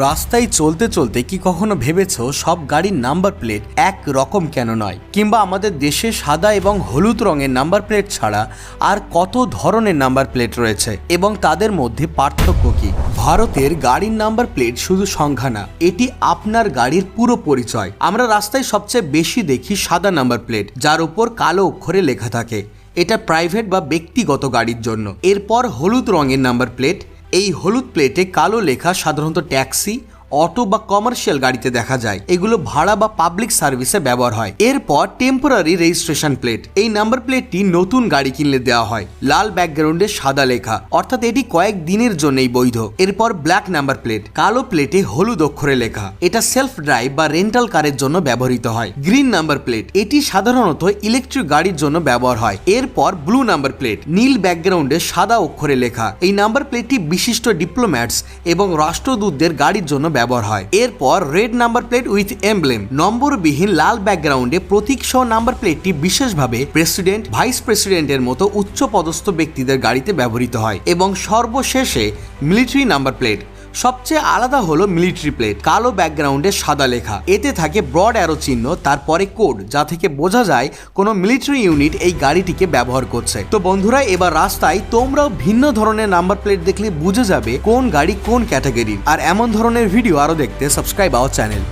রাস্তায় চলতে চলতে কি কখনো ভেবেছো সব গাড়ির নাম্বার প্লেট এক রকম কেন নয়, কিংবা আমাদের দেশে সাদা এবং হলুদ রঙের নাম্বার প্লেট ছাড়া আর কত ধরনের নাম্বার প্লেট রয়েছে এবং তাদের মধ্যে পার্থক্য কি? ভারতের গাড়ির নাম্বার প্লেট শুধু সংখ্যা না, এটি আপনার গাড়ির পুরো পরিচয়। আমরা রাস্তায় সবচেয়ে বেশি দেখি সাদা নাম্বার প্লেট, যার উপর কালো অক্ষরে লেখা থাকে। এটা প্রাইভেট বা ব্যক্তিগত গাড়ির জন্য। এরপর হলুদ রঙের নাম্বার প্লেট। এই হলুদ প্লেটে কালো লেখা সাধারণত ট্যাক্সি, অটো বা কমার্শিয়াল গাড়িতে দেখা যায়। এগুলো ভাড়া বা পাবলিক সার্ভিসে ব্যবহার হয়। এরপর টেম্পোরারি রেজিস্ট্রেশন প্লেট। এই নাম্বার প্লেটটি নতুন গাড়ি কিনলে দেওয়া হয়। লাল ব্যাকগ্রাউন্ডে সাদা লেখা, অর্থাৎ এটি কয়েক দিনের জন্যই বৈধ। এরপর ব্ল্যাক নাম্বার প্লেট, কালো প্লেটে হলুদ অক্ষরে লেখা। এটা সেলফ ড্রাইভ বা রেন্টাল কারের জন্য ব্যবহৃত হয়। গ্রিন নাম্বার প্লেট, এটি সাধারণত ইলেকট্রিক গাড়ির জন্য ব্যবহার হয়। এরপর ব্লু নাম্বার প্লেট, নীল ব্যাকগ্রাউন্ডে সাদা অক্ষরে লেখা। এই নাম্বার প্লেটটি বিশিষ্ট ডিপ্লোম্যাটস এবং রাষ্ট্রদূতদের গাড়ির জন্য ব্যবহার হয়। এরপর red number plate with emblem, নম্বরবিহীন লাল ব্যাকগ্রাউন্ডে প্রতীক সহ নাম্বার প্লেটটি বিশেষভাবে প্রেসিডেন্ট, ভাইস প্রেসিডেন্টের মতো উচ্চ পদস্থ ব্যক্তিদের গাড়িতে ব্যবহৃত হয়। এবং সর্বশেষে মিলিটারি নাম্বার প্লেট। সবচেয়ে আলাদা হলো মিলিটারি প্লেট, কালো ব্যাকগ্রাউন্ডে সাদা লেখা। এতে থাকে ব্রড অ্যারো চিহ্ন, তারপরে কোড, যা থেকে বোঝা যায় কোনো মিলিটারি ইউনিট এই গাড়িটিকে ব্যবহার করছে। তো বন্ধুরা, এবার রাস্তায় তোমরাও ভিন্ন ধরনের নাম্বার প্লেট দেখলে বুঝে যাবে কোন গাড়ি কোন ক্যাটাগরির। আর এমন ধরনের ভিডিও আরো দেখতে সাবস্ক্রাইব আওয়ার চ্যানেল।